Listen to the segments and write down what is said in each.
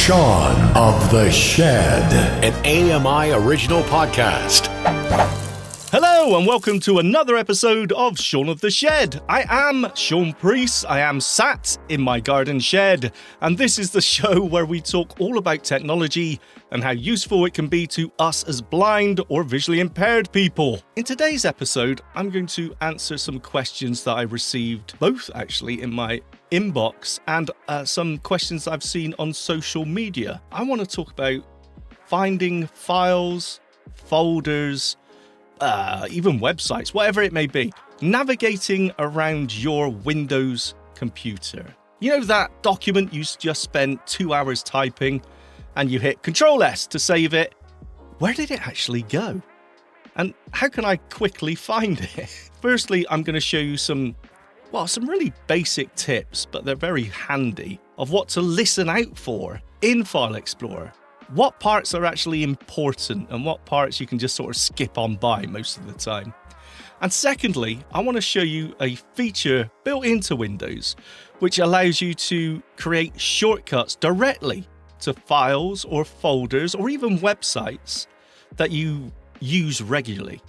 Shaun of the Shed, an AMI original podcast. Hello and welcome to another episode of Shaun of the Shed. I am Shaun Preece. I am sat in my garden shed, and this is the show where we talk all about technology and how useful it can be to us as blind or visually impaired people. In today's episode, I'm going to answer some questions that I received, both actually in my inbox and some questions I've seen on social media. I want to talk about finding files, folders, even websites, whatever it may be, navigating around your Windows computer. You know that document you just spent 2 hours typing and you hit Control-S to save it? Where did it actually go? And how can I quickly find it? Firstly, I'm going to show you some really basic tips, but they're very handy, of what to listen out for in File Explorer. What parts are actually important and what parts you can just sort of skip on by most of the time. And secondly, I want to show you a feature built into Windows which allows you to create shortcuts directly to files or folders or even websites that you use regularly.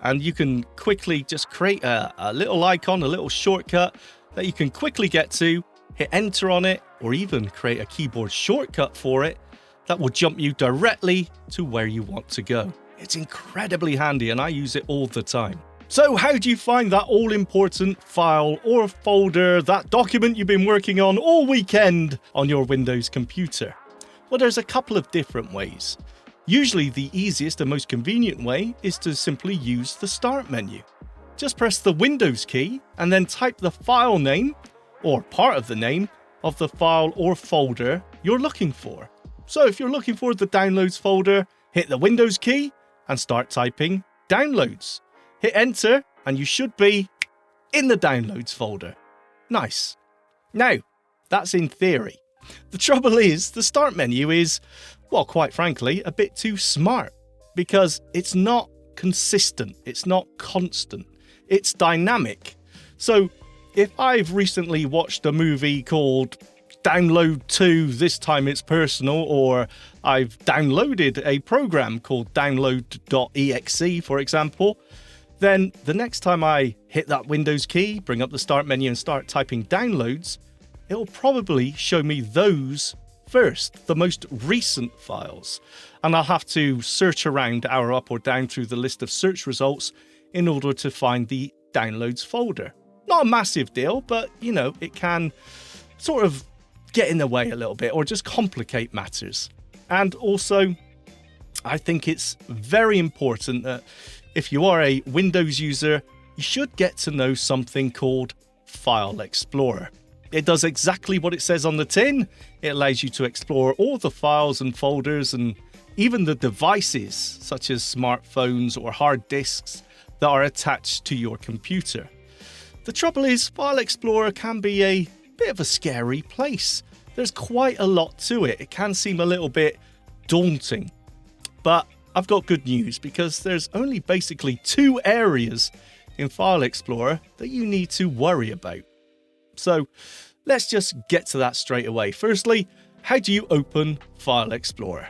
And you can quickly just create a little icon, a little shortcut that you can quickly get to, hit enter on it, or even create a keyboard shortcut for it that will jump you directly to where you want to go. It's incredibly handy and I use it all the time. So how do you find that all-important file or folder, that document you've been working on all weekend on your Windows computer? Well, there's a couple of different ways. Usually the easiest and most convenient way is to simply use the Start menu. Just press the Windows key and then type the file name or part of the name of the file or folder you're looking for. So if you're looking for the Downloads folder, hit the Windows key and start typing Downloads. Hit enter and you should be in the Downloads folder. Nice. Now, that's in theory. The trouble is, the Start menu is, well, quite frankly, a bit too smart because it's not consistent, it's not constant, it's dynamic. So if I've recently watched a movie called Download 2, this time it's personal, or I've downloaded a program called download.exe, for example, then the next time I hit that Windows key, bring up the Start menu and start typing Downloads, it'll probably show me those first, the most recent files. And I'll have to search around hour up or down through the list of search results in order to find the Downloads folder. Not a massive deal, but you know, it can sort of get in the way a little bit or just complicate matters. And also, I think it's very important that if you are a Windows user, you should get to know something called File Explorer. It does exactly what it says on the tin. It allows you to explore all the files and folders and even the devices, such as smartphones or hard disks, that are attached to your computer. The trouble is, File Explorer can be a bit of a scary place. There's quite a lot to it. It can seem a little bit daunting. But I've got good news because there's only basically 2 areas in File Explorer that you need to worry about. So let's just get to that straight away. Firstly, how do you open File Explorer?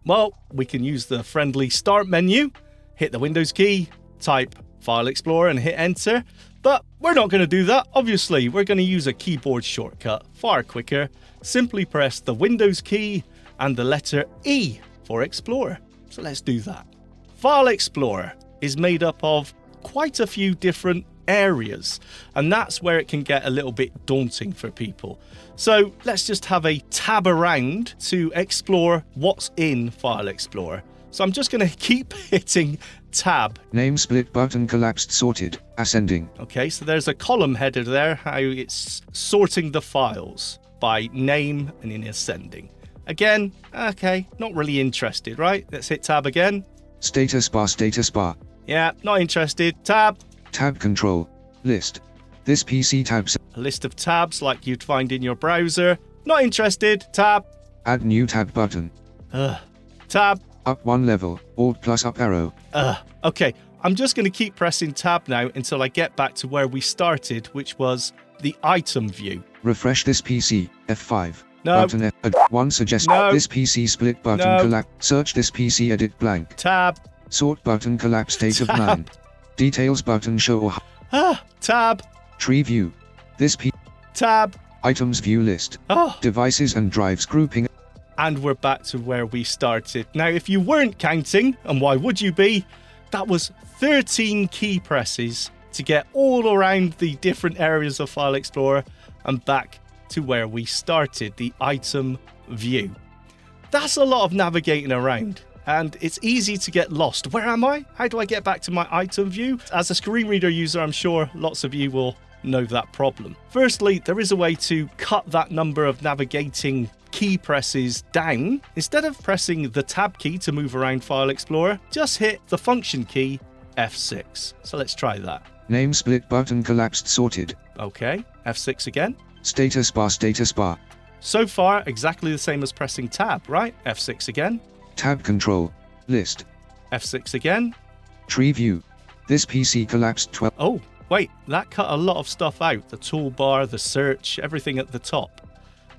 Well, we can use the friendly Start menu, hit the Windows key, type File Explorer and hit enter. But we're not going to do that, obviously. We're going to use a keyboard shortcut, far quicker. Simply press the Windows key and the letter E for Explorer. So let's do that. File Explorer is made up of quite a few different areas, and that's where it can get a little bit daunting for people. So let's just have a tab around to explore what's in File Explorer. So I'm just going to keep hitting tab. Name split button collapsed sorted, ascending. Okay, so there's a column header there, how it's sorting the files by name and in ascending. Again, okay, not really interested, right? Let's hit tab again. Status bar. Yeah, not interested. Tab. Tab control. List. This PC tabs. A list of tabs like you'd find in your browser. Not interested. Tab. Add new tab button. Tab. Up 1 level. Alt plus up arrow. Okay, I'm just going to keep pressing tab now until I get back to where we started, which was the item view. Refresh this PC. F5. No. Button F1 suggest No. this PC split button No. collapse. Search this PC edit blank. Tab. Sort button collapse state of Tab. 9. Details button show Tab. tree view. This P Tab. items view list. Oh. Devices and drives grouping. And we're back to where we started. Now, if you weren't counting, and why would you be, that was 13 key presses to get all around the different areas of File Explorer and back to where we started, the item view. That's a lot of navigating around, and it's easy to get lost. Where am I? How do I get back to my item view? As a screen reader user, I'm sure lots of you will know that problem. Firstly, there is a way to cut that number of navigating key presses down. Instead of pressing the tab key to move around File Explorer, just hit the function key F6. So let's try that. Name split button collapsed sorted. Okay, F6 again. Status bar status bar. So far, exactly the same as pressing tab, right? F6 again. Tab control. List. F6 again. Tree view. This PC collapsed 12. Oh, wait, that cut a lot of stuff out. The toolbar, the search, everything at the top.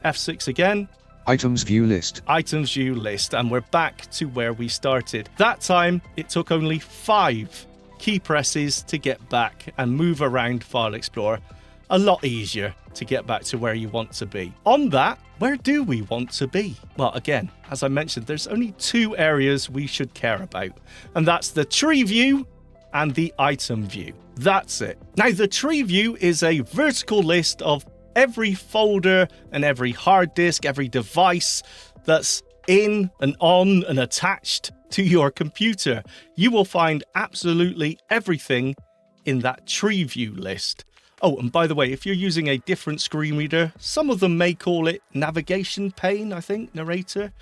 F6 again. Items view list. Items view list, and we're back to where we started. That time, it took only 5 key presses to get back and move around File Explorer. A lot easier to get back to where you want to be. On that, where do we want to be? Well, again, as I mentioned, there's only 2 areas we should care about, and that's the tree view and the item view. That's it. Now, the tree view is a vertical list of every folder and every hard disk, every device that's in and on and attached to your computer. You will find absolutely everything in that tree view list. Oh, and by the way, if you're using a different screen reader, some of them may call it navigation pane, I think, narrator,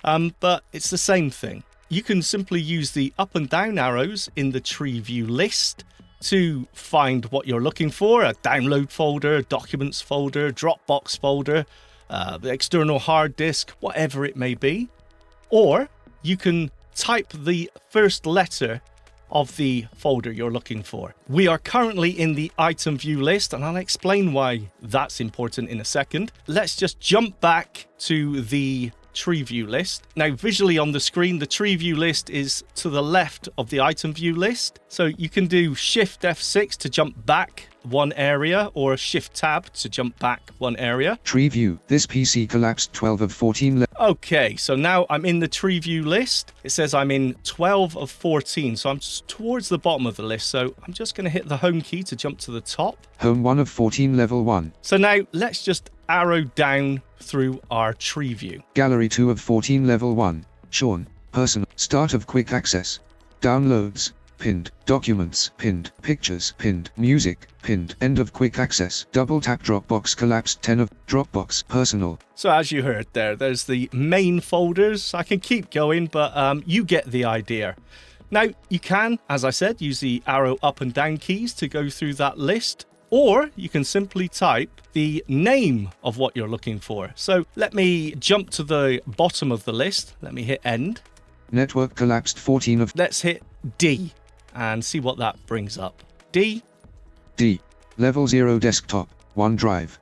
but it's the same thing. You can simply use the up and down arrows in the tree view list to find what you're looking for, a download folder, documents folder, Dropbox folder, the external hard disk, whatever it may be. Or you can type the first letter of the folder you're looking for. We are currently in the item view list, and I'll explain why that's important in a second. Let's just jump back to the tree view list. Now, visually on the screen, the tree view list is to the left of the item view list. So you can do Shift F6 to jump back one area, or Shift Tab to jump back one area. Tree view. This PC collapsed 12 of 14. Okay, so now I'm in the tree view list. It says I'm in 12 of 14, so I'm towards the bottom of the list. So I'm just going to hit the home key to jump to the top. Home 1 of 14 level 1. So now let's just arrow down through our tree view. Gallery 2 of 14 level 1. Shaun. Personal. Start of quick access. Downloads. Pinned. Documents. Pinned. Pictures. Pinned. Music. Pinned. End of quick access. Double tap Dropbox collapsed 10 of Dropbox. Personal. So as you heard there's the main folders. I can keep going, but you get the idea. Now, you can, as I said, use the arrow up and down keys to go through that list, or you can simply type the name of what you're looking for. So let me jump to the bottom of the list. Let me hit end. Network collapsed 14 of. Let's hit D and see what that brings up. D. Level 0 desktop. OneDrive.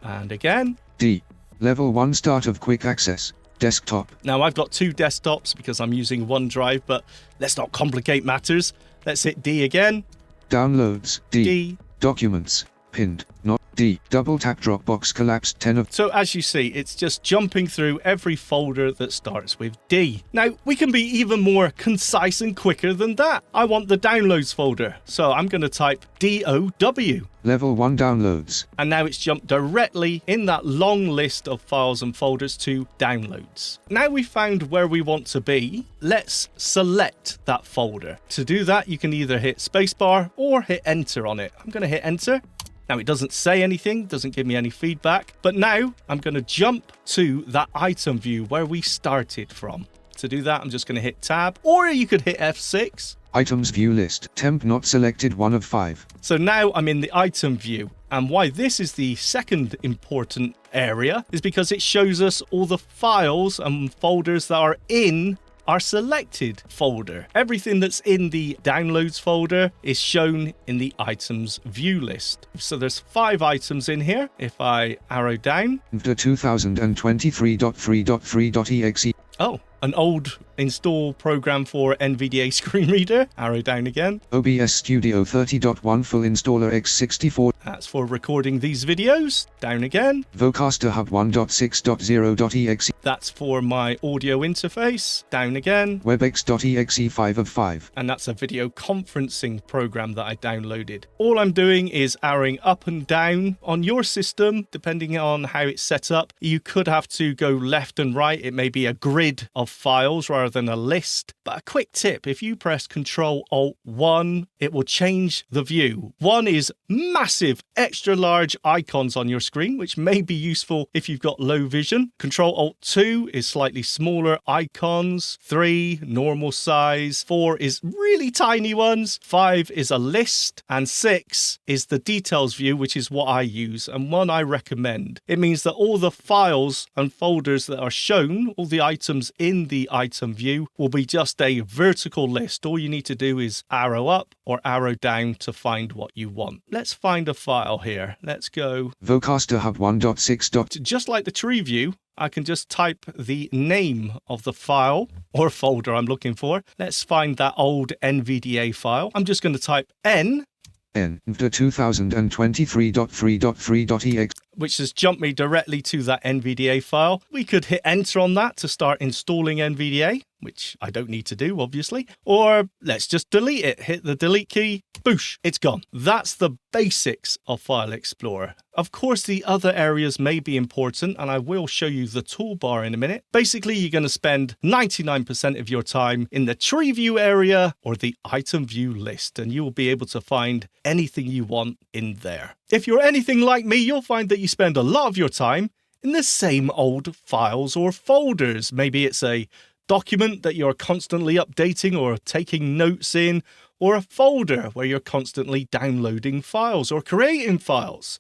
And again. D. Level 1 start of quick access. Desktop. Now I've got 2 desktops because I'm using OneDrive, but let's not complicate matters. Let's hit D again. Downloads. D. Documents. Pinned. Not D. Double tap Dropbox collapsed 10 of. So as you see, it's just jumping through every folder that starts with D. Now, we can be even more concise and quicker than that. I want the downloads folder, so I'm going to type DOW. Level 1 downloads. And now it's jumped directly in that long list of files and folders to downloads. Now we've found where we want to be, let's select that folder. To do that, you can either hit spacebar or hit enter on it. I'm going to hit enter. Now, it doesn't say anything, doesn't give me any feedback, but now I'm going to jump to that item view where we started from. To do that, I'm just going to hit tab, or you could hit F6. Items view list. Temp not selected 1 of 5. So now I'm in the item view, and why this is the second important area is because it shows us all the files and folders that are in our selected folder. Everything that's in the downloads folder is shown in the items view list. So there's 5 items in here. If I arrow down, The 2023.3.3.exe. oh, an old install program for NVDA screen reader. Arrow down again. OBS Studio 30.1 full installer x64. That's for recording these videos. Down again. Vocaster Hub 1.6.0.exe. That's for my audio interface. Down again. WebEx.exe 5 of 5. And that's a video conferencing program that I downloaded. All I'm doing is arrowing up and down. On your system, depending on how it's set up, you could have to go left and right. It may be a grid of files rather than a list. But a quick tip, if you press Ctrl-Alt-1, it will change the view. 1 is massive, extra large icons on your screen, which may be useful if you've got low vision. Ctrl-Alt-2 is slightly smaller icons. 3, normal size. 4 is really tiny ones. 5 is a list. And 6 is the details view, which is what I use and one I recommend. It means that all the files and folders that are shown, all the items in the item view, will be just a vertical list. All you need to do is arrow up or arrow down to find what you want. Let's find a file here. Let's go. Vocaster Hub 1.6. Just like the tree view, I can just type the name of the file or folder I'm looking for. Let's find that old NVDA file. I'm just going to type N. The 2023.3.3.exe. Which has jumped me directly to that NVDA file. We could hit enter on that to start installing NVDA, which I don't need to do, obviously. Or let's just delete it. Hit the delete key. Boosh, it's gone. That's the basics of File Explorer. Of course, the other areas may be important, and I will show you the toolbar in a minute. Basically, you're going to spend 99% of your time in the tree view area or the item view list, and you will be able to find anything you want in there. If you're anything like me, you'll find that you spend a lot of your time in the same old files or folders. Maybe it's a document that you're constantly updating or taking notes in, or a folder where you're constantly downloading files or creating files.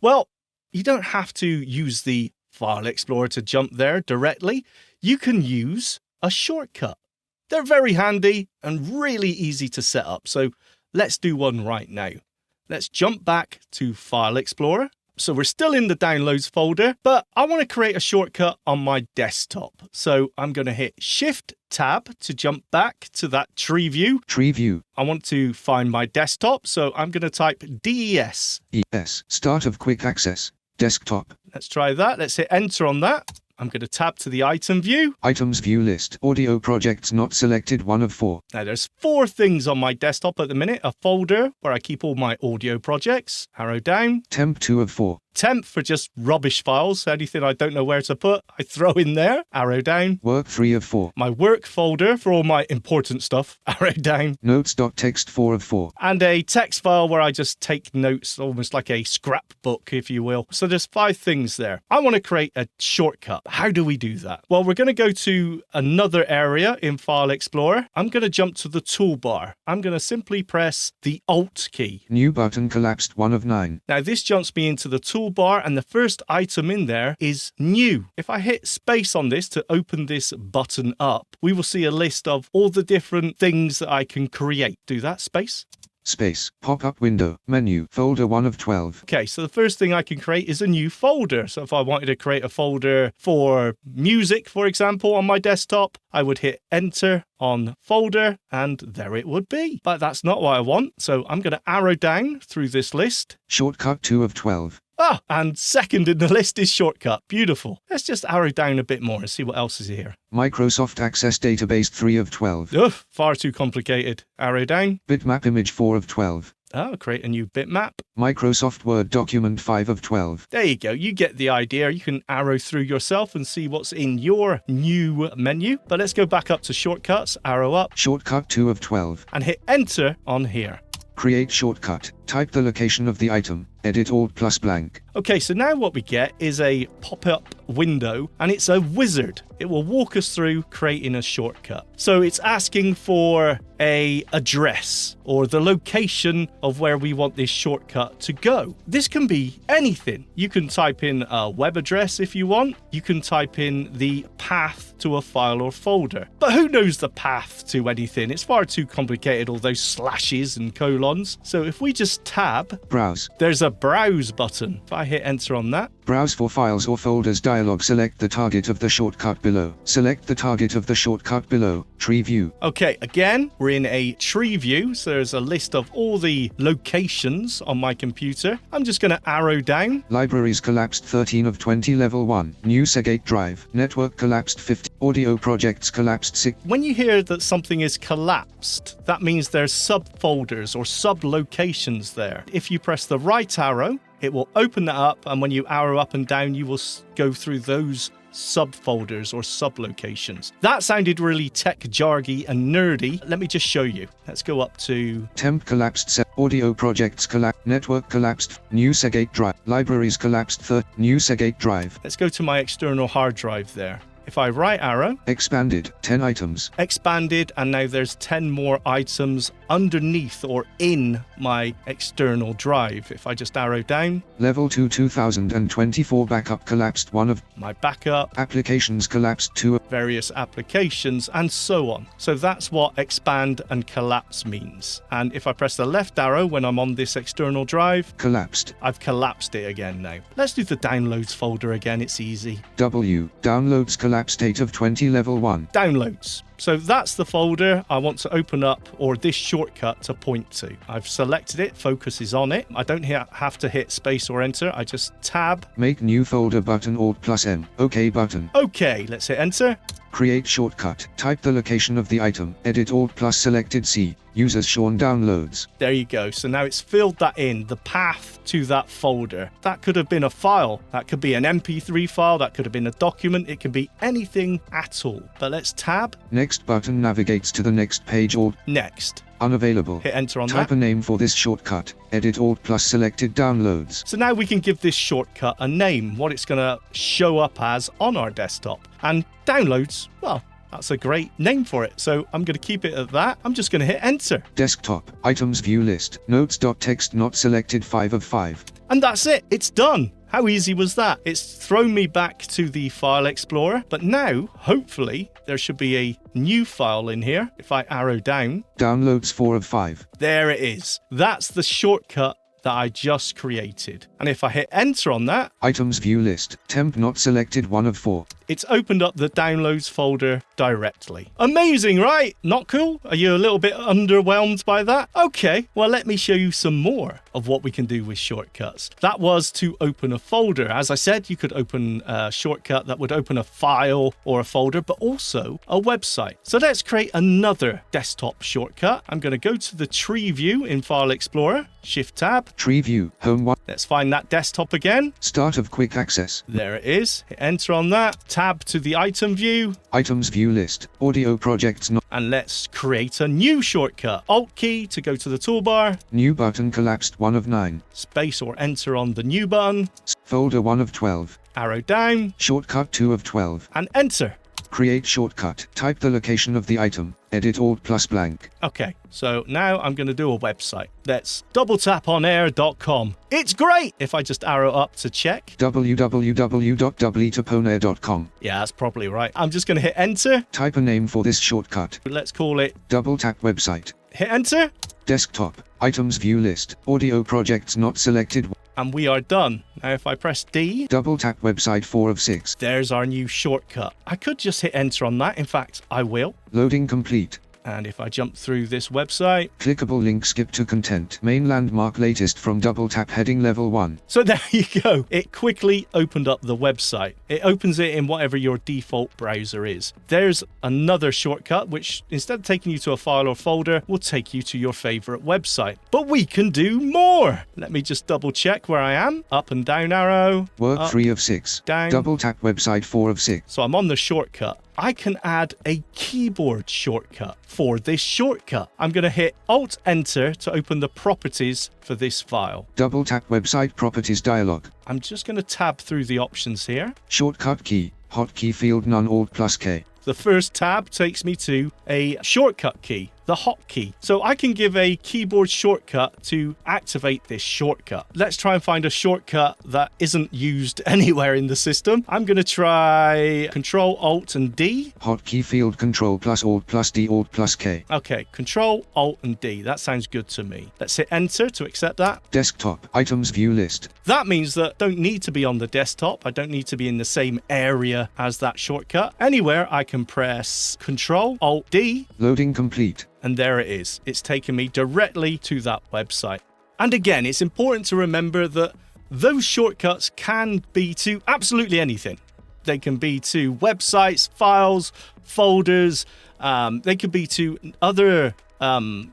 Well, you don't have to use the File Explorer to jump there directly. You can use a shortcut. They're very handy and really easy to set up. So let's do one right now. Let's jump back to File Explorer. So we're still in the Downloads folder, but I want to create a shortcut on my desktop. So I'm going to hit Shift-Tab to jump back to that tree view. Tree view. I want to find my desktop, so I'm going to type DES. ES. Start of quick access. Desktop. Let's try that. Let's hit Enter on that. I'm going to tab to the item view. Items view list. Audio projects not selected 1 of 4. Now there's 4 things on my desktop at the minute. A folder where I keep all my audio projects. Arrow down. Temp 2 of 4. Temp for just rubbish files. Anything I don't know where to put, I throw in there. Arrow down. Work 3 of 4. My work folder for all my important stuff. Arrow down. Notes.txt 4 of 4. And a text file where I just take notes, almost like a scrapbook, if you will. So there's 5 things there. I want to create a shortcut. How do we do that? Well, we're going to go to another area in File Explorer. I'm going to jump to the toolbar. I'm going to simply press the Alt key. New button collapsed 1 of 9. Now this jumps me into the toolbar, and the first item in there is new. If I hit space on this to open this button up, we will see a list of all the different things that I can create. Do that, space. Space. Pop-up window. Menu. Folder 1 of 12. Okay, so the first thing I can create is a new folder. So if I wanted to create a folder for music, for example, on my desktop, I would hit enter on folder and there it would be. But that's not what I want. So I'm going to arrow down through this list. Shortcut 2 of 12. Ah, and second in the list is shortcut. Beautiful. Let's just arrow down a bit more and see what else is here. Microsoft Access Database 3 of 12. Ugh, far too complicated. Arrow down. Bitmap image 4 of 12. Oh, create a new bitmap. Microsoft Word document 5 of 12. There you go. You get the idea. You can arrow through yourself and see what's in your new menu. But let's go back up to shortcuts. Arrow up. Shortcut 2 of 12. And hit enter on here. Create shortcut. Type the location of the item. Edit Alt plus blank. Okay, so now what we get is a pop-up window, and it's a wizard. It will walk us through creating a shortcut. So it's asking for a address or the location of where we want this shortcut to go. This can be anything. You can type in a web address if you want. You can type in the path to a file or folder. But who knows the path to anything? It's far too complicated, all those slashes and colons. So if we just tab, Browse. there's a browse button. If I hit enter on that, Browse for files or folders dialog. Select the target of the shortcut below. Select the target of the shortcut below. Tree view. okay, again, we're in a tree view, so there's a list of all the locations on my computer. I'm just going to arrow down. Libraries collapsed 13 of 20 level 1. New Seagate drive. Network collapsed 50. Audio projects collapsed 6. When you hear that something is collapsed, that means there's subfolders or sub-locations there. If you press the right arrow, it will open that up, and when you arrow up and down, you will go through those subfolders or sublocations. That sounded really tech jargy and nerdy. Let me just show you. Let's go up to Temp collapsed. Audio projects collapsed. Network collapsed. New Seagate drive. Libraries collapsed. New Seagate drive. let's go to my external hard drive there. If I right arrow, Expanded. 10 items. expanded, and now there's 10 more items underneath or in my external drive. If I just arrow down, Level 2 2024 backup collapsed. 1 of my backup, applications collapsed. 2 of various applications, and so on. So that's what expand and collapse means. And if I press the left arrow when I'm on this external drive, collapsed. I've collapsed it again now. Let's do the downloads folder again, it's easy. W. Downloads collapsed. 8 of 20 level 1. Downloads. So that's the folder I want to open up, or this shortcut to point to. I've selected it, focus is on it. I don't have to hit space or enter, I just tab. Make new folder button. Alt plus M. OK button. Okay, let's hit enter. Create shortcut. Type the location of the item. Edit Alt plus selected C. Users Shaun downloads. There you go. So now it's filled that in, the path to that folder. That could have been a file. That could be an MP3 file. That could have been a document. It could be anything at all. But let's tab. Next button navigates to the next page. Alt. Next. Unavailable. Hit enter on Type that. a name for this shortcut. Edit Alt plus selected downloads. So now we can give this shortcut a name, what it's going to show up as on our desktop. And downloads, well, that's a great name for it. So I'm going to keep it at that. I'm just going to hit enter. Desktop. Items view list. Notes.txt not selected 5 of 5. And that's it. It's done. How easy was that? It's thrown me back to the file explorer, but now, hopefully, there should be a new file in here. If I arrow down, Downloads 4 of 5. there it is. That's the shortcut that I just created. And if I hit enter on that, Items view list. Temp not selected 1 of 4. it's opened up the downloads folder directly. Amazing, right? Not cool? Are you a little bit underwhelmed by that? Okay, well, let me show you some more of what we can do with shortcuts. That was to open a folder. As I said, you could open a shortcut that would open a file or a folder, but also a website. So let's create another desktop shortcut. I'm going to go to the tree view in File Explorer, Shift Tab. Tree view. Home 1. Let's find that desktop again. Start of quick access. There it is. Hit enter on that. Tab to the item view. Items view list. Audio projects not. And let's create a new shortcut. Alt key to go to the toolbar. New button collapsed 1 of 9. Space or enter on the new button. Folder 1 of 12. Arrow down. Shortcut 2 of 12. And enter. Create shortcut. Type the location of the item. Edit Alt plus blank. Okay, so now I'm going to do a website. Let's double tap on air.com. It's great if I just arrow up to check. www.wtoponair.com. Yeah, that's probably right. I'm just going to hit enter. Type a name for this shortcut. Let's call it Double tap website. hit enter. Desktop. Items view list. Audio projects not selected. And we are done. Now if I press D, Double tap website 4 of 6. there's our new shortcut. I could just hit enter on that. In fact, I will. Loading complete. And if I jump through this website, Clickable link skip to content. Main landmark latest from double tap heading level 1. so there you go. It quickly opened up the website. It opens it in whatever your default browser is. There's another shortcut, which instead of taking you to a file or folder, will take you to your favorite website. But we can do more. Let me just double check where I am. Up and down arrow. Work up, 3 of 6. down. Double tap website 4 of 6. So I'm on the shortcut. I can add a keyboard shortcut for this shortcut. I'm going to hit Alt-Enter to open the properties for this file. Double tap website properties dialog. I'm just going to tab through the options here. Shortcut key, hotkey field none Alt plus K. The first tab takes me to a shortcut key, the hotkey. So I can give a keyboard shortcut to activate this shortcut. Let's try and find a shortcut that isn't used anywhere in the system. I'm going to try Control, Alt, and D. Hotkey field Control plus Alt plus D Alt plus K. Okay, Control, Alt, and D. That sounds good to me. Let's hit Enter to accept that. Desktop items view list. That means that I don't need to be on the desktop. I don't need to be in the same area as that shortcut. Anywhere I can press Control, Alt, D. Loading complete. And there it is. It's taken me directly to that website. And again, it's important to remember that those shortcuts can be to absolutely anything. They can be to websites, files, folders. They could be to other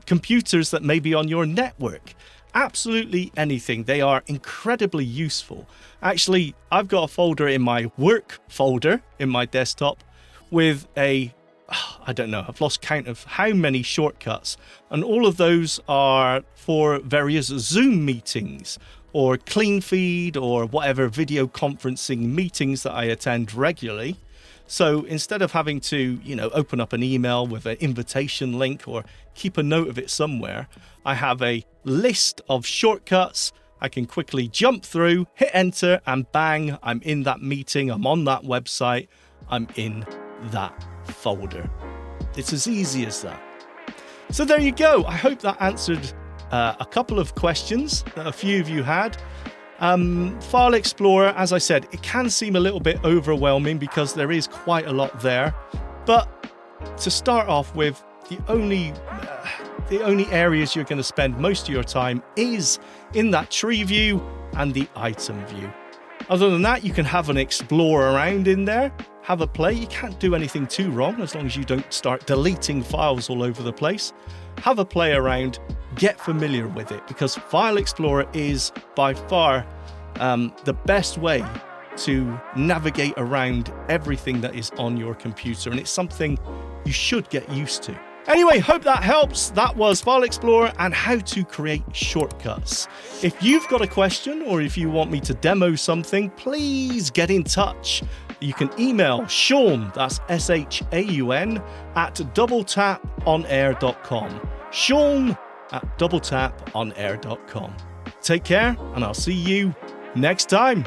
computers that may be on your network. Absolutely anything. They are incredibly useful. Actually, I've got a folder in my work folder in my desktop with I don't know, I've lost count of how many shortcuts, and all of those are for various Zoom meetings or clean feed or whatever video conferencing meetings that I attend regularly. So instead of having to, open up an email with an invitation link or keep a note of it somewhere, I have a list of shortcuts. I can quickly jump through, hit enter, and bang, I'm in that meeting, I'm on that website, I'm in that folder. It's as easy as that. So there you go. I hope that answered a couple of questions that a few of you had. File Explorer, as I said, it can seem a little bit overwhelming because there is quite a lot there. But to start off with, the only areas you're going to spend most of your time is in that tree view and the item view. Other than that, you can have an explore around in there, have a play. You can't do anything too wrong as long as you don't start deleting files all over the place. Have a play around, get familiar with it, because File Explorer is by far the best way to navigate around everything that is on your computer, and it's something you should get used to. Anyway, hope that helps. That was File Explorer and how to create shortcuts. If you've got a question or if you want me to demo something, please get in touch. You can email Shaun, that's SHAUN, at doubletaponair.com. Shaun at doubletaponair.com. Take care, and I'll see you next time.